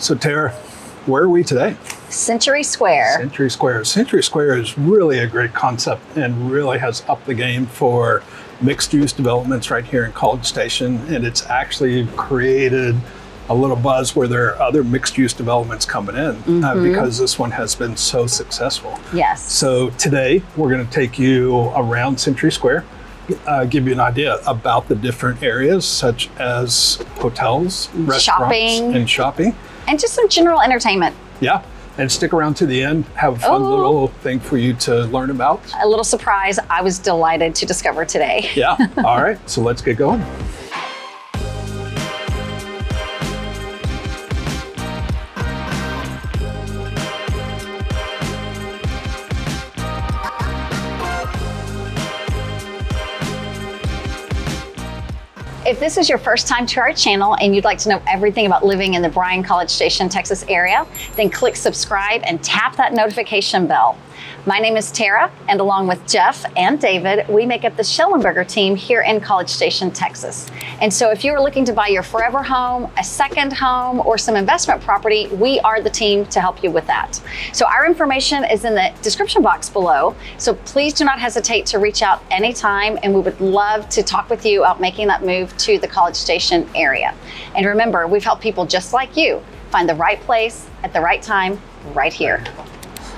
So Tara, where are we today? Century Square. Century Square. Century Square is really a great concept and really has upped the game for mixed-use developments right here in College Station. And it's actually created a little buzz where there are other mixed-use developments coming in because this one has been so successful. Yes. So today we're going to take you around Century Square, give you an idea about the different areas such as hotels, restaurants, and shopping. And just some general entertainment. Yeah. And stick around to the end, have a fun little thing for you to learn about. A little surprise I was delighted to discover today. Yeah. All right. So let's get going. If this is your first time to our channel and you'd like to know everything about living in the Bryan-College Station, Texas area, then click subscribe and tap that notification bell. My name is Tara, and along with Jeff and David, we make up the Schellenberger team here in College Station, Texas. And so if you are looking to buy your forever home, a second home, or some investment property, we are the team to help you with that. So our information is in the description box below. So please do not hesitate to reach out anytime, and we would love to talk with you about making that move to the College Station area. And remember, we've helped people just like you find the right place at the right time, right here.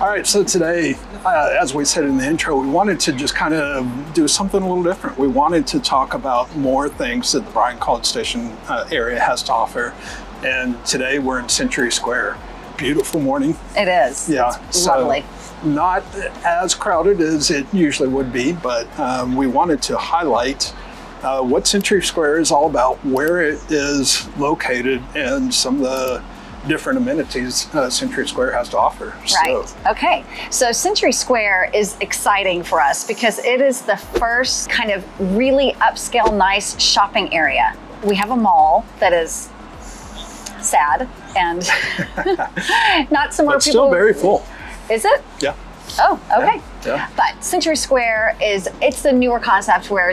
All right, so today, as we said in the intro, we wanted to just kind of do something a little different. We wanted to talk about more things that the Bryan-College Station area has to offer. And today we're in Century Square. Beautiful morning. It is. Yeah. It's lovely. Not as crowded as it usually would be, but we wanted to highlight what Century Square is all about, where it is located, and some of the different amenities Century Square has to offer. Right. So. Okay. So Century Square is exciting for us because it is the first kind of really upscale, nice shopping area. We have a mall that is sad and not somewhere but people. Still very full. Is it? Yeah. Oh, okay. Yeah. But Century Square it's the newer concept where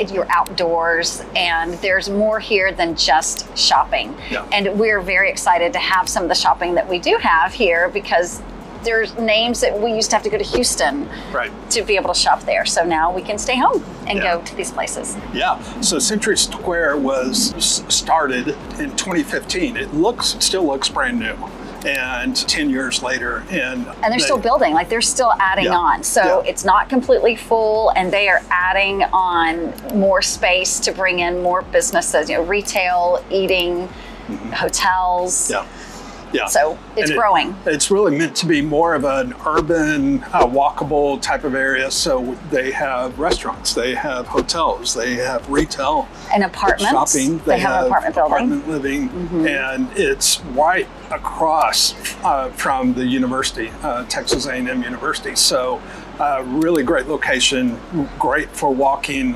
you're outdoors and there's more here than just shopping. Yeah. And we're very excited to have some of the shopping that we do have here because there's names that we used to have to go to Houston to be able to shop there. So now we can stay home and go to these places. Yeah. So Century Square was started in 2015. It still looks brand new. And 10 years later, and they're still building, like they're still adding on. So it's not completely full, and they are adding on more space to bring in more businesses, retail, eating, hotels. Yeah. Yeah. So it's growing. It's really meant to be more of an urban, walkable type of area. So they have restaurants, they have hotels, they have retail, and apartments. Shopping. They have an apartment living, and it's right across from the university, Texas A&M University. So really great location, great for walking.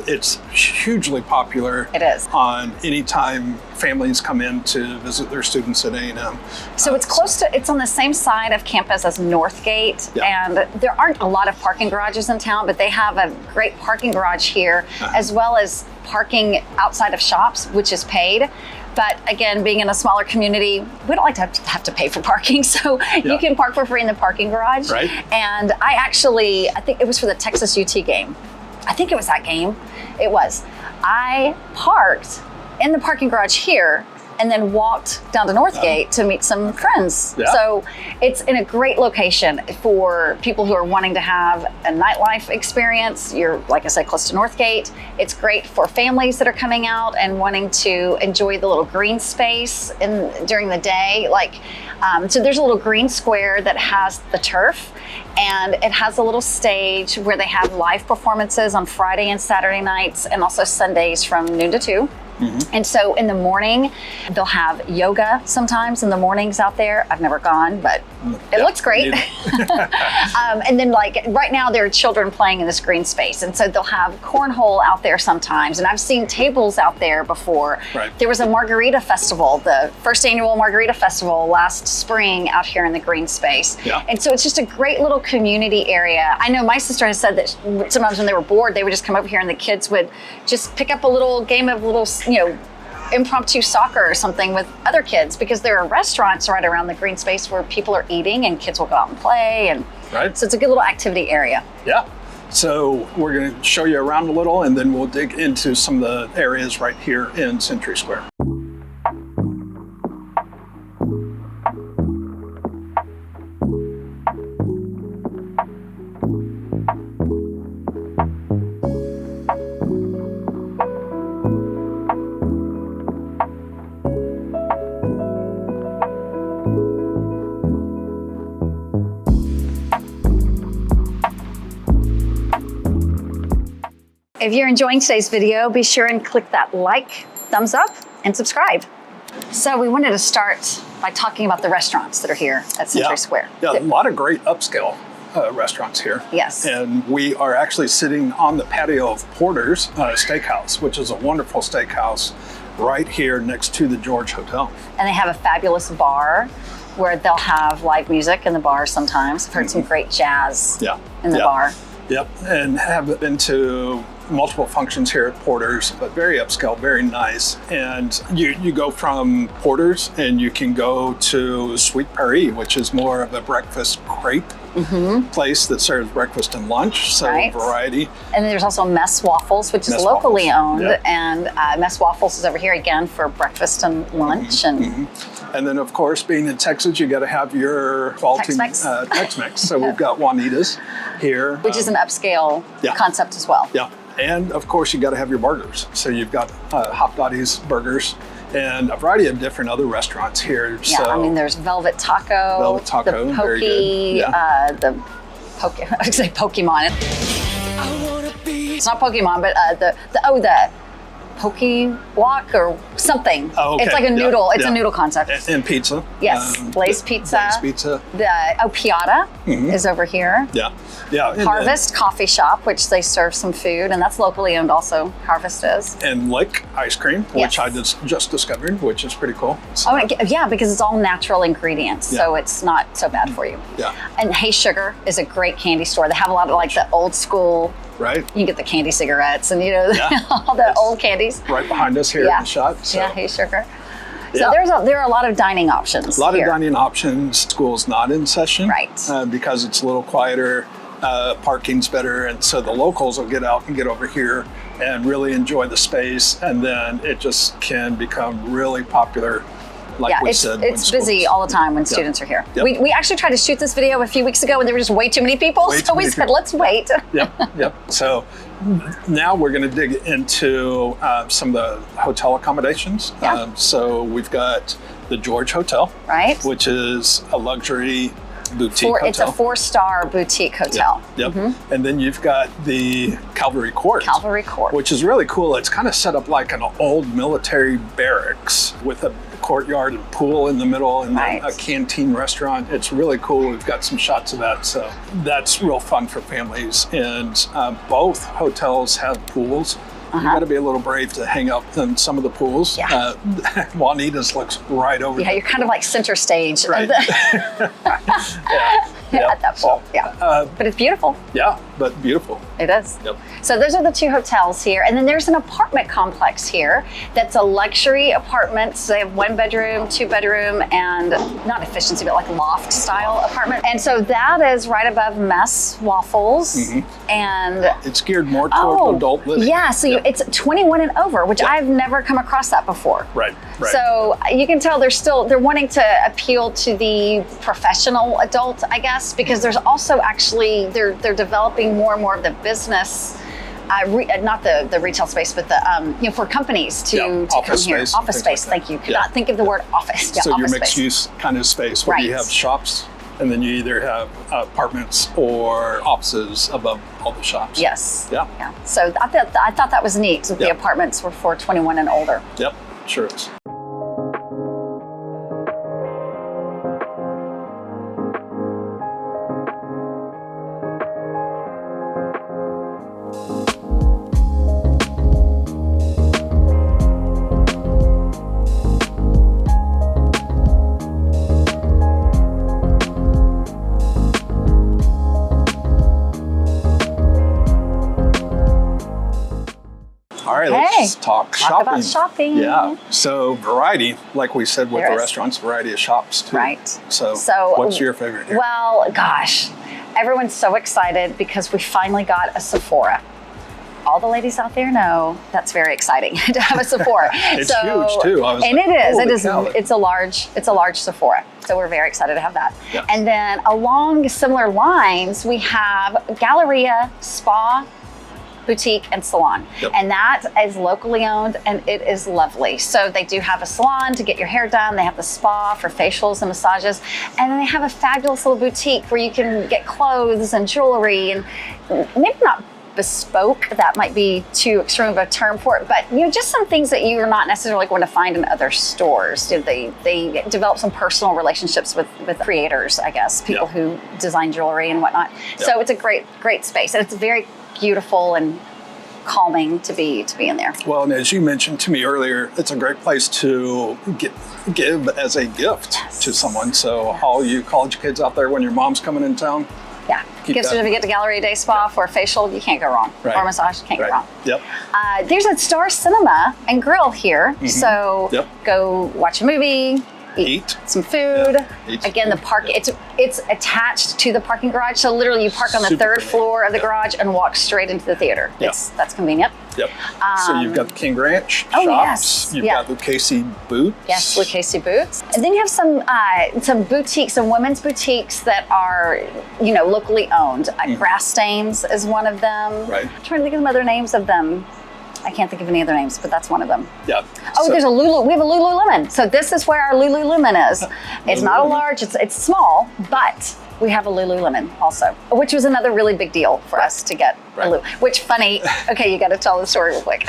It's hugely popular. It is. On any time families come in to visit their students at A&M. So it's close to, it's on the same side of campus as Northgate, and there aren't a lot of parking garages in town, but they have a great parking garage here, as well as parking outside of shops, which is paid. But again, being in a smaller community, we don't like to have to pay for parking. So you can park for free in the parking garage. Right. And I think it was for the Texas UT game. I think it was that game. It was. I parked in the parking garage here and then walked down to Northgate to meet some friends. Yeah. So it's in a great location for people who are wanting to have a nightlife experience. You're, like I said, close to Northgate. It's great for families that are coming out and wanting to enjoy the little green space during the day. So there's a little green square that has the turf, and it has a little stage where they have live performances on Friday and Saturday nights, and also Sundays from noon to 2. And so in the morning, they'll have yoga sometimes in the mornings out there. I've never gone, but it looks great. And then right now there are children playing in this green space. And so they'll have cornhole out there sometimes. And I've seen tables out there before. Right. There was a margarita festival, the first annual margarita festival last spring out here in the green space. Yeah. And so it's just a great little community area. I know my sister has said that sometimes when they were bored, they would just come over here and the kids would just pick up a little game of impromptu soccer or something with other kids, because there are restaurants right around the green space where people are eating and kids will go out and play. And Right. so it's a good little activity area. Yeah. So we're going to show you around a little, and then we'll dig into some of the areas right here in Century Square. If you're enjoying today's video, be sure and click that like, thumbs up, and subscribe. So we wanted to start by talking about the restaurants that are here at Century Square. Yeah, a lot of great upscale restaurants here. Yes. And we are actually sitting on the patio of Porter's Steakhouse, which is a wonderful steakhouse right here next to the George Hotel. And they have a fabulous bar where they'll have live music in the bar sometimes. I've heard some great jazz in the bar. Yep, and have been to multiple functions here at Porter's, but very upscale, very nice. And you go from Porter's and you can go to Sweet Paris, which is more of a breakfast crepe place that serves breakfast and lunch, so variety. And then there's also Mess Waffles, which is locally owned, and Mess Waffles is over here again for breakfast and lunch. And then, of course, being in Texas, you got to have your Tex-Mex. So we've got Juanita's here, which is an upscale concept as well. Yeah. And of course, you got to have your burgers. So you've got Hop Dottie's Burgers and a variety of different other restaurants here. Yeah, so, I mean, there's Velvet Taco, the very good. I say Pokemon. It's not Pokemon, but the Poke Walk or something. Oh, okay. It's like a noodle. It's a noodle concept. And pizza. Yes, Blaze Pizza. Blaze Pizza. The Piata is over here. Yeah. Harvest Coffee Shop, which they serve some food, and that's locally owned also, Harvest is. And Lick Ice Cream, which I just discovered, which is pretty cool. So. Oh, yeah, because it's all natural ingredients, so it's not so bad for you. Yeah. And Hey Sugar is a great candy store. They have a lot of like the old school. Right. You can get the candy cigarettes and all the old candies. Right behind us here in the shop. So. Yeah, Hey Sugar. So there are a lot of dining options. A lot of dining options. School's not in session. Right. Because it's a little quieter. Parking's better, and so the locals will get out and get over here and really enjoy the space, and then it just can become really popular. Like we said, it's busy all the time when students are here. Yep. We actually tried to shoot this video a few weeks ago, and there were just way too many people, so we said, let's wait. Yep. So now we're going to dig into some of the hotel accommodations. So we've got the George Hotel, right, which is a luxury boutique hotel. It's a 4-star boutique hotel. Yep. And then you've got the Cavalry Court. Cavalry Court. Which is really cool. It's kind of set up like an old military barracks with a courtyard and pool in the middle and a canteen restaurant. It's really cool. We've got some shots of that. So that's real fun for families. And both hotels have pools. You got to be a little brave to hang out in some of the pools. Yeah. Juanita's looks right over there. You're kind of like center stage. Right. At that pool. But it's beautiful. Yeah, but beautiful. It is. Yep. So those are the two hotels here. And then there's an apartment complex here that's a luxury apartment. So they have 1 bedroom, 2 bedroom, and not efficiency, but like loft style apartment. And so that is right above Mess Waffles. And it's geared more toward adult living. Yeah, so it's 21 and over, which I've never come across that before. Right. So you can tell they're wanting to appeal to the professional adult, I guess, because there's also actually, they're developing more and more of the business, not the retail space, but the, for companies to come here. Office space, thank you. Could not think of the word office. So office your mixed use kind of space where you have shops, and then you either have apartments or offices above all the shops. Yes. Yeah. So I thought that was neat. The apartments were for 21 and older. Yep, sure is. All right, let's Okay. talk Talk about shopping. Yeah. So variety, like we said with There the is. restaurants, variety of shops too. Right. So what's your favorite here? Well, gosh, everyone's so excited because we finally got a Sephora. All the ladies out there know that's very exciting to have a Sephora. It's huge too. It's a large Sephora. So we're very excited to have that. Yeah. And then along similar lines, we have Galleria Spa Boutique and Salon. Yep. And that is locally owned and it is lovely. So they do have a salon to get your hair done. They have the spa for facials and massages. And then they have a fabulous little boutique where you can get clothes and jewelry and maybe not bespoke, that might be too extreme of a term for it, but just some things that you're not necessarily going to find in other stores. They develop some personal relationships with creators, I guess, people who design jewelry and whatnot. So it's a great space, and it's very beautiful and calming to be in there. Well, and as you mentioned to me earlier, it's a great place to give as a gift to someone. So all you college kids out there, when your mom's coming in town, yeah, gift certificate to Galleria Day Spa for a facial, you can't go wrong. Right. Or massage, you can't go wrong. Yep. There's a Star Cinema and Grill here, so go watch a movie, eat some food. Yeah. Again, the park, it's attached to the parking garage, so literally you park on the third floor of the garage and walk straight into the theater. That's convenient. Yep. So you've got the King Ranch shops. Yes. You've got Lucchese Boots. Yes, Lucchese Boots. And then you have some boutiques, some women's boutiques that are, locally owned. Grass Stains is one of them. Right. I'm trying to think of some other names of them. I can't think of any other names, but that's one of them. Yeah. Oh, there's we have a Lululemon. So this is where our Lululemon is. It's not a large, it's small, but we have a Lululemon also, which was another really big deal for us to get a Lululemon. Which funny, okay, you got to tell the story real quick.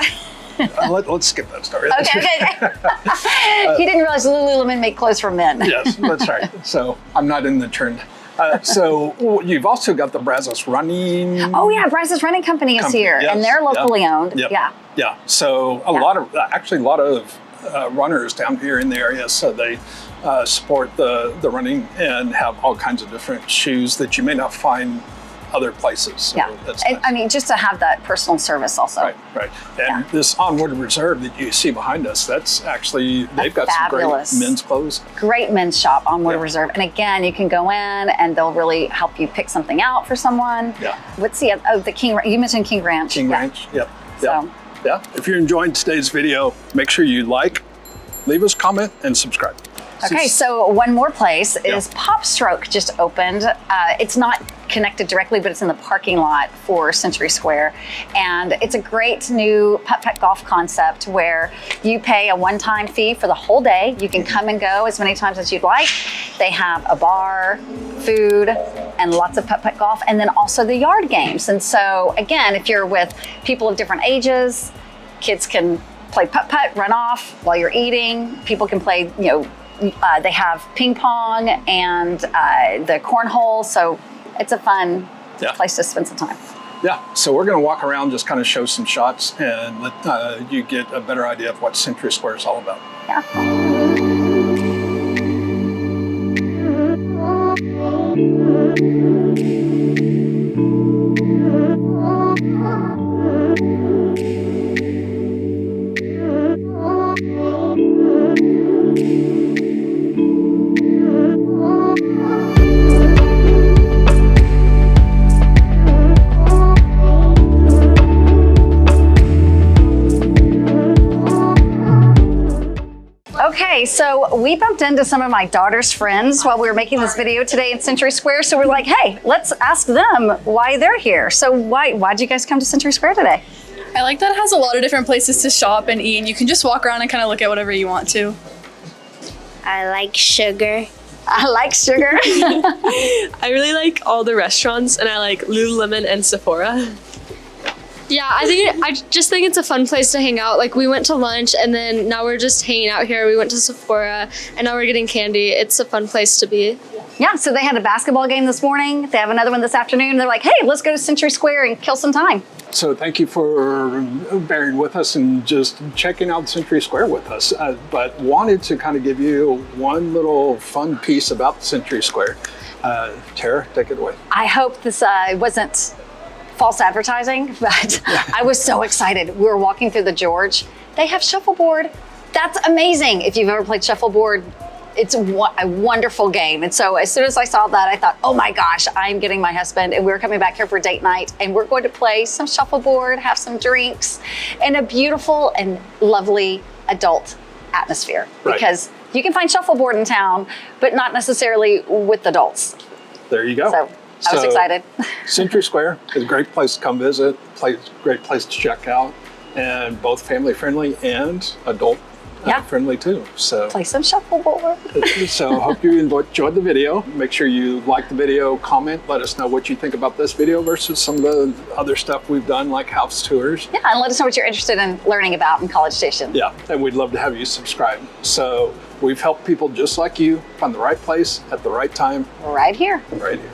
Let's skip that story. Okay. He didn't realize Lululemon made clothes for men. Yes, that's right. So I'm not in the trend. So you've also got the Brazos Running. Oh yeah, Brazos Running Company is here, and they're locally owned. Yep. Yeah. Yeah. So a lot of runners down here in the area. So they support the running and have all kinds of different shoes that you may not find other places. So that's nice. I mean, just to have that personal service also. Right. And this Onward Reserve that you see behind us, that's actually, they've got fabulous. some great men's clothes. Great men's shop, Onward Reserve. And again, you can go in and they'll really help you pick something out for someone. Yeah. What's the King, you mentioned King Ranch. King Ranch, yep. So. Yeah. If you're enjoying today's video, make sure you leave us a comment, and subscribe. Okay, so one more place is Pop Stroke just opened. It's not connected directly, but it's in the parking lot for Century Square. And it's a great new putt-putt golf concept where you pay a one-time fee for the whole day. You can come and go as many times as you'd like. They have a bar, food, and lots of putt-putt golf, and then also the yard games. And so, again, if you're with people of different ages, kids can play putt-putt, run off while you're eating. People can play, they have ping pong and the cornhole, so it's a fun place to spend some time. Yeah, so we're going to walk around, just kind of show some shots, and let you get a better idea of what Century Square is all about. Yeah. Okay, so we bumped into some of my daughter's friends while we were making this video today in Century Square. So we're like, hey, let's ask them why they're here. So why'd you guys come to Century Square today? I like that it has a lot of different places to shop and eat, and you can just walk around and kind of look at whatever you want to. I like sugar. I like sugar. I really like all the restaurants, and I like Lululemon and Sephora. Yeah, I just think it's a fun place to hang out. Like, we went to lunch, and then now we're just hanging out here. We went to Sephora, and now we're getting candy. It's a fun place to be. Yeah, so they had a basketball game this morning. They have another one this afternoon. They're like, hey, let's go to Century Square and kill some time. So thank you for bearing with us and just checking out Century Square with us. But wanted to kind of give you one little fun piece about Century Square. Tara, take it away. I hope this wasn't false advertising, but I was so excited. We were walking through the George. They have shuffleboard. That's amazing. If you've ever played shuffleboard, it's a wonderful game. And so as soon as I saw that, I thought, oh my gosh, I'm getting my husband and we're coming back here for date night and we're going to play some shuffleboard, have some drinks, and a beautiful and lovely adult atmosphere. Right. Because you can find shuffleboard in town, but not necessarily with adults. There you go. So I was excited. Century Square is a great place to come visit, great place to check out, and both family friendly and adult friendly too. So Play some shuffleboard. So hope you enjoyed the video. Make sure you like the video, comment, let us know what you think about this video versus some of the other stuff we've done like house tours. Yeah, and let us know what you're interested in learning about in College Station. Yeah, and we'd love to have you subscribe. So we've helped people just like you find the right place at the right time. Right here. Right here.